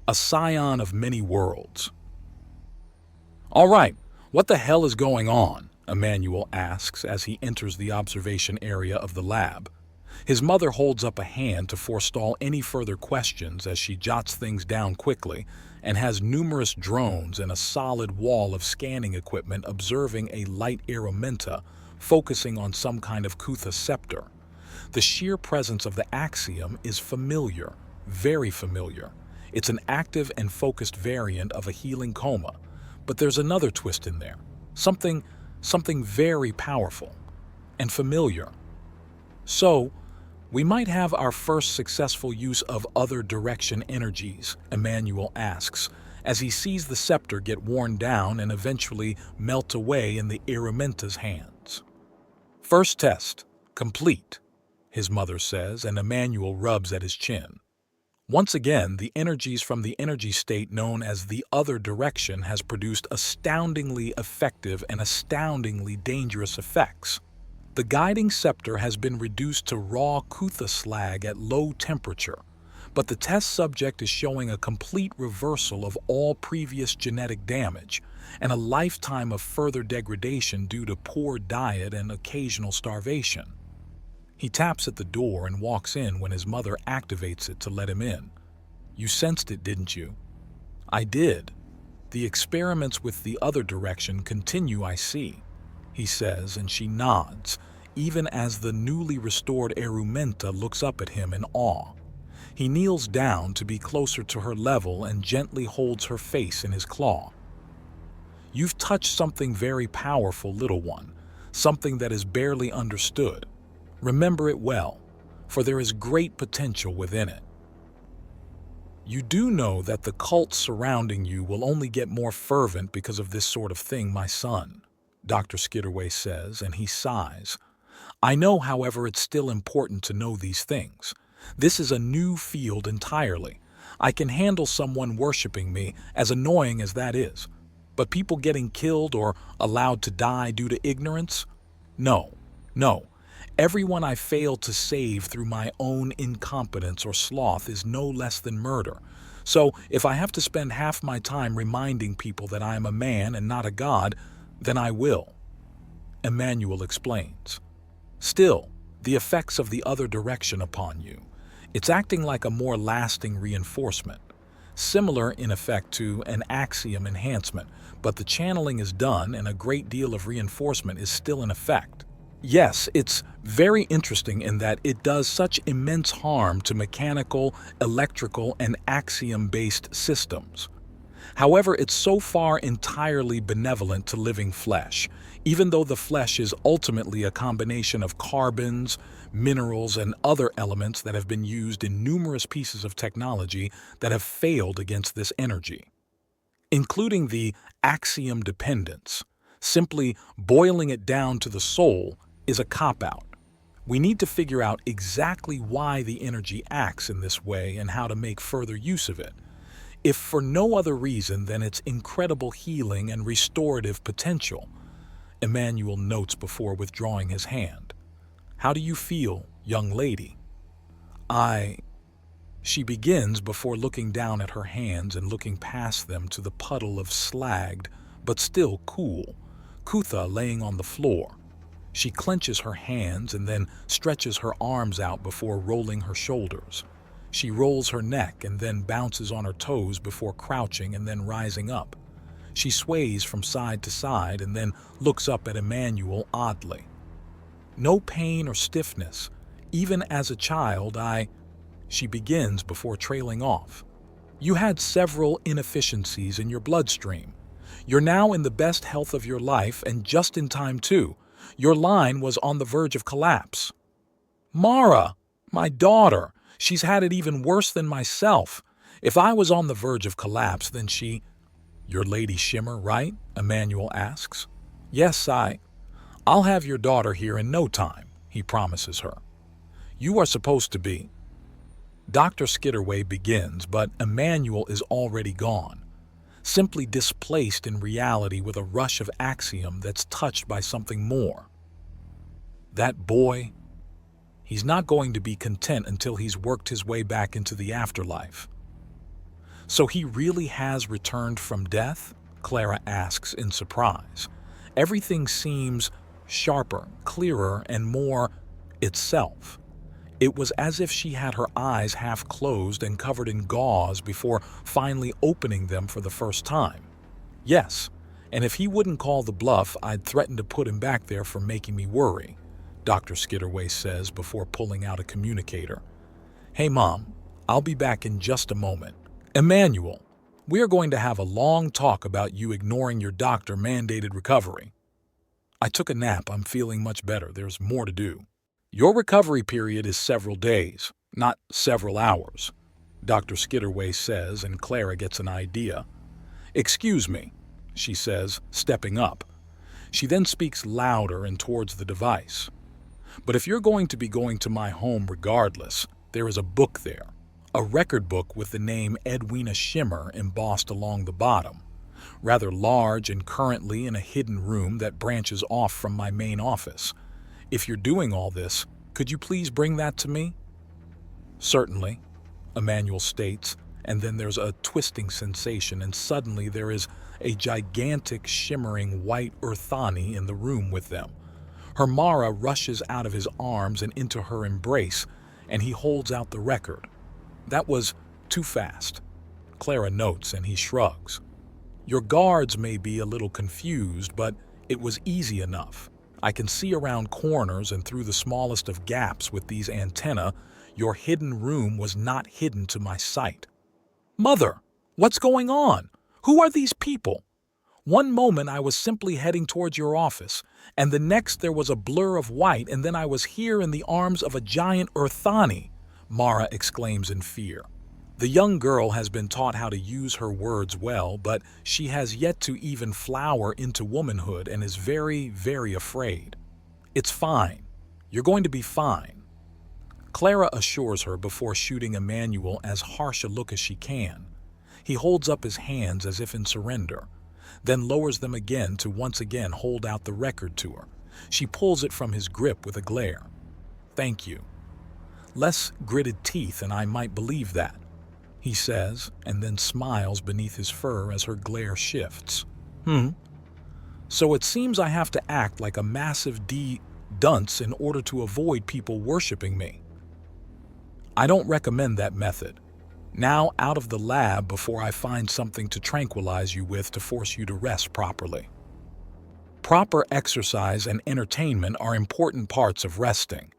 a scion of many worlds. "All right, what the hell is going on?" Emmanuel asks as he enters the observation area of the lab. His mother holds up a hand to forestall any further questions as she jots things down quickly and has numerous drones and a solid wall of scanning equipment observing a light aeromenta focusing on some kind of Kutha scepter. The sheer presence of the Axiom is familiar, very familiar. It's an active and focused variant of a healing coma, but there's another twist in there. Something very powerful and familiar. So, we might have our first successful use of other direction energies, Emmanuel asks, as he sees the scepter get worn down and eventually melt away in the Aeromenta's hands. "First test, complete," his mother says, and Emmanuel rubs at his chin. Once again, the energies from the energy state known as the other direction has produced astoundingly effective and astoundingly dangerous effects. The guiding scepter has been reduced to raw Kutha slag at low temperature, but the test subject is showing a complete reversal of all previous genetic damage and a lifetime of further degradation due to poor diet and occasional starvation. He taps at the door and walks in when his mother activates it to let him in. "You sensed it, didn't you?" "I did. The experiments with the other direction continue, I see," he says, and she nods, even as the newly restored Erumenta looks up at him in awe. He kneels down to be closer to her level and gently holds her face in his claw. "You've touched something very powerful, little one, something that is barely understood. Remember it well, for there is great potential within it. You do know that the cult surrounding you will only get more fervent because of this sort of thing, my son," Dr. Skidderway says, and he sighs. "I know, however, it's still important to know these things. This is a new field entirely. I can handle someone worshiping me, as annoying as that is. But people getting killed or allowed to die due to ignorance? No. Everyone I failed to save through my own incompetence or sloth is no less than murder. So if I have to spend half my time reminding people that I am a man and not a god, then I will," Emmanuel explains. "Still, the effects of the other direction upon you. It's acting like a more lasting reinforcement, similar in effect to an Axiom enhancement, but the channeling is done and a great deal of reinforcement is still in effect. Yes, it's very interesting in that it does such immense harm to mechanical, electrical, and Axiom-based systems. However, it's so far entirely benevolent to living flesh, even though the flesh is ultimately a combination of carbons, minerals, and other elements that have been used in numerous pieces of technology that have failed against this energy, including the Axiom dependence. Simply boiling it down to the soul is a cop-out. We need to figure out exactly why the energy acts in this way and how to make further use of it, if for no other reason than its incredible healing and restorative potential," Emmanuel notes before withdrawing his hand. "How do you feel, young lady?" She begins before looking down at her hands and looking past them to the puddle of slagged, but still cool, Kutha laying on the floor. She clenches her hands and then stretches her arms out before rolling her shoulders. She rolls her neck and then bounces on her toes before crouching and then rising up. She sways from side to side and then looks up at Emmanuel oddly. "No pain or stiffness. Even as a child, She begins before trailing off. "You had several inefficiencies in your bloodstream. You're now in the best health of your life and just in time too. Your line was on the verge of collapse." "Mara, my daughter, she's had it even worse than myself. If I was on the verge of collapse, then she—" "Your Lady Shimmer, right?" Emmanuel asks. "Yes, I'll have your daughter here in no time," he promises her. "You are supposed to be—" Dr. Skidderway begins, but Emmanuel is already gone, simply displaced in reality with a rush of Axiom that's touched by something more. That boy, he's not going to be content until he's worked his way back into the afterlife. So he really has returned from death? Clara asks in surprise. Everything seems sharper, clearer, and more itself. It was as if she had her eyes half closed and covered in gauze before finally opening them for the first time. Yes, and if he wouldn't call the bluff, I'd threaten to put him back there for making me worry, Dr. Skitterway says before pulling out a communicator. Hey, Mom, I'll be back in just a moment. Emmanuel, we are going to have a long talk about you ignoring your doctor-mandated recovery. I took a nap. I'm feeling much better. There's more to do. Your recovery period is several days, not several hours, Dr. Skitterway says, and Clara gets an idea. Excuse me, she says, stepping up. She then speaks louder and towards the device. But if you're going to be going to my home regardless, there is a book there. A record book with the name Edwina Shimmer embossed along the bottom, rather large and currently in a hidden room that branches off from my main office. If you're doing all this, could you please bring that to me? Certainly, Emmanuel states, and then there's a twisting sensation, and suddenly there is a gigantic shimmering white Urthani in the room with them. Her Mara rushes out of his arms and into her embrace, and he holds out the record. That was too fast, Clara notes, and he shrugs. Your guards may be a little confused, but it was easy enough. I can see around corners and through the smallest of gaps with these antennae. Your hidden room was not hidden to my sight. Mother, what's going on? Who are these people? One moment I was simply heading towards your office, and the next there was a blur of white, and then I was here in the arms of a giant Urthani, Mara exclaims in fear. The young girl has been taught how to use her words well, but she has yet to even flower into womanhood and is very, very afraid. It's fine. You're going to be fine, Clara assures her before shooting Emmanuel as harsh a look as she can. He holds up his hands as if in surrender, then lowers them again to once again hold out the record to her. She pulls it from his grip with a glare. Thank you. Less gritted teeth and I might believe that, he says, and then smiles beneath his fur as her glare shifts. So it seems I have to act like a massive dunce in order to avoid people worshipping me. I don't recommend that method. Now out of the lab before I find something to tranquilize you with to force you to rest properly. Proper exercise and entertainment are important parts of resting.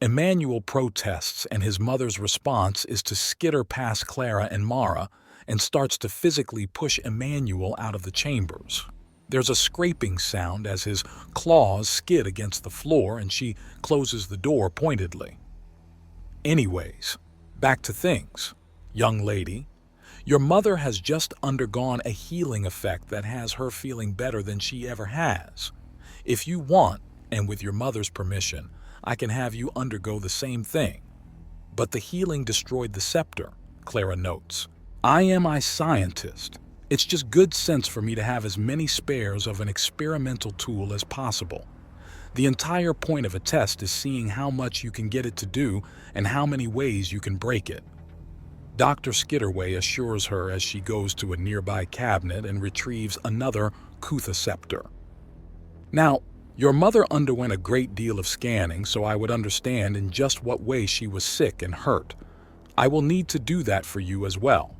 Emmanuel protests, and his mother's response is to skitter past Clara and Mara and starts to physically push Emmanuel out of the chambers. There's a scraping sound as his claws skid against the floor, and she closes the door pointedly. Anyways, back to things. Young lady, your mother has just undergone a healing effect that has her feeling better than she ever has. If you want, and with your mother's permission, I can have you undergo the same thing. But the healing destroyed the scepter, Clara notes. I am a scientist. It's just good sense for me to have as many spares of an experimental tool as possible. The entire point of a test is seeing how much you can get it to do and how many ways you can break it. Dr. Skitterway assures her as she goes to a nearby cabinet and retrieves another Kutha scepter. Now, your mother underwent a great deal of scanning, so I would understand in just what way she was sick and hurt. I will need to do that for you as well.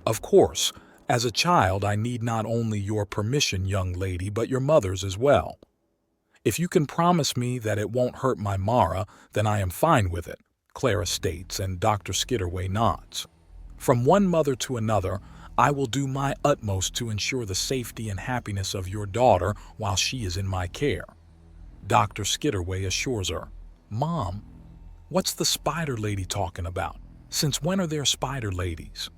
Of course, as a child, I need not only your permission, young lady, but your mother's as well. If you can promise me that it won't hurt my Mara, then I am fine with it, Clara states, and Dr. Skitterway nods. From one mother to another, I will do my utmost to ensure the safety and happiness of your daughter while she is in my care. Dr. Skitterway assures her. Mom, what's the spider lady talking about? Since when are there spider ladies?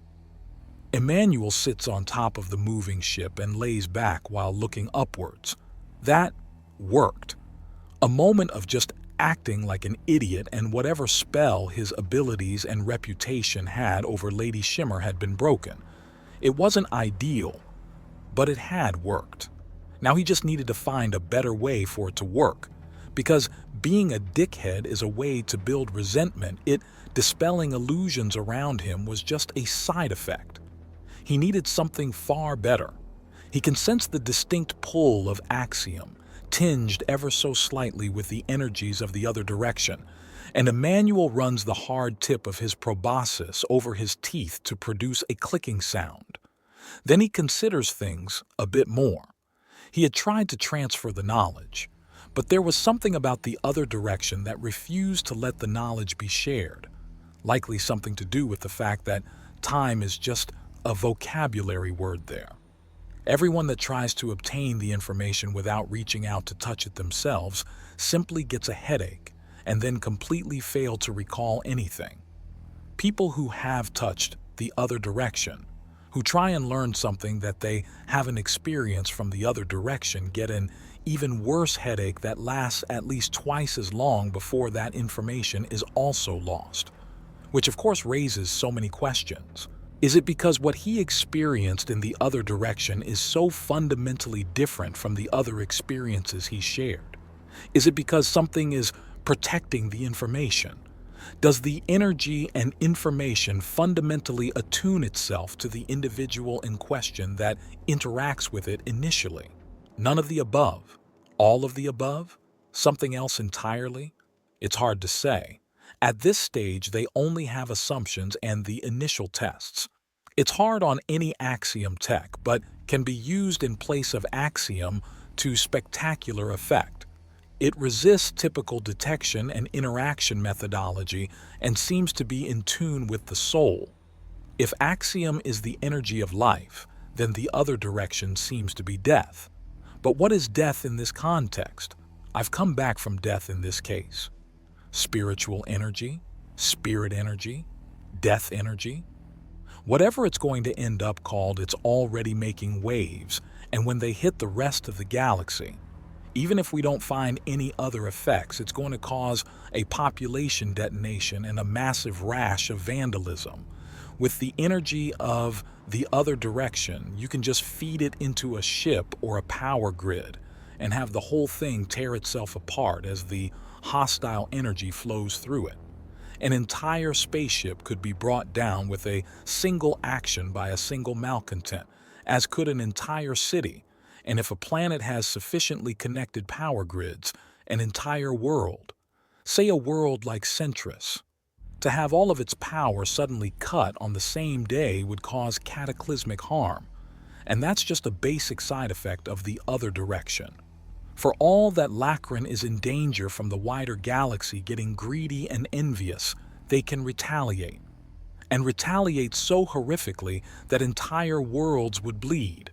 Emmanuel sits on top of the moving ship and lays back while looking upwards. That worked. A moment of just acting like an idiot, and whatever spell his abilities and reputation had over Lady Shimmer had been broken. It wasn't ideal, but it had worked. Now he just needed to find a better way for it to work, because being a dickhead is a way to build resentment. Dispelling illusions around him was just a side effect. He needed something far better. He can sense the distinct pull of Axiom, tinged ever so slightly with the energies of the other direction, and Emmanuel runs the hard tip of his proboscis over his teeth to produce a clicking sound. Then he considers things a bit more. He had tried to transfer the knowledge, but there was something about the other direction that refused to let the knowledge be shared, likely something to do with the fact that time is just a vocabulary word there. Everyone that tries to obtain the information without reaching out to touch it themselves simply gets a headache and then completely fail to recall anything. People who have touched the other direction, who try and learn something that they haven't experienced from the other direction, get an even worse headache that lasts at least twice as long before that information is also lost. Which of course raises so many questions. Is it because what he experienced in the other direction is so fundamentally different from the other experiences he shared? Is it because something is protecting the information? Does the energy and information fundamentally attune itself to the individual in question that interacts with it initially? None of the above? All of the above? Something else entirely? It's hard to say. At this stage, they only have assumptions and the initial tests. It's hard on any Axiom tech, but can be used in place of Axiom to spectacular effect. It resists typical detection and interaction methodology and seems to be in tune with the soul. If Axiom is the energy of life, then the other direction seems to be death. But what is death in this context? I've come back from death in this case. Spiritual energy, spirit energy, death energy. Whatever it's going to end up called, it's already making waves, and when they hit the rest of the galaxy, even if we don't find any other effects, it's going to cause a population detonation and a massive rash of vandalism. With the energy of the other direction, you can just feed it into a ship or a power grid and have the whole thing tear itself apart as the hostile energy flows through it. An entire spaceship could be brought down with a single action by a single malcontent, as could an entire city, and if a planet has sufficiently connected power grids, an entire world. Say a world like Centris. To have all of its power suddenly cut on the same day would cause cataclysmic harm, and that's just a basic side effect of the other direction. For all that Lacrin is in danger from the wider galaxy getting greedy and envious, they can retaliate. And retaliate so horrifically that entire worlds would bleed.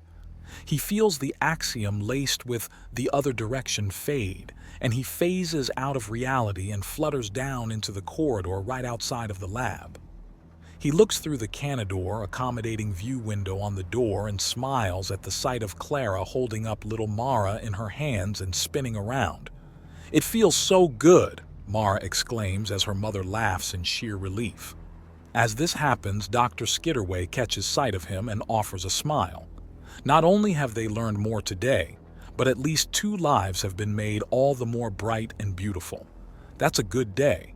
He feels the Axiom laced with the other direction fade, and he phases out of reality and flutters down into the corridor right outside of the lab. He looks through the canidor, accommodating view window on the door, and smiles at the sight of Clara holding up little Mara in her hands and spinning around. "It feels so good," Mara exclaims as her mother laughs in sheer relief. As this happens, Dr. Skitterway catches sight of him and offers a smile. Not only have they learned more today, but at least 2 lives have been made all the more bright and beautiful. That's a good day.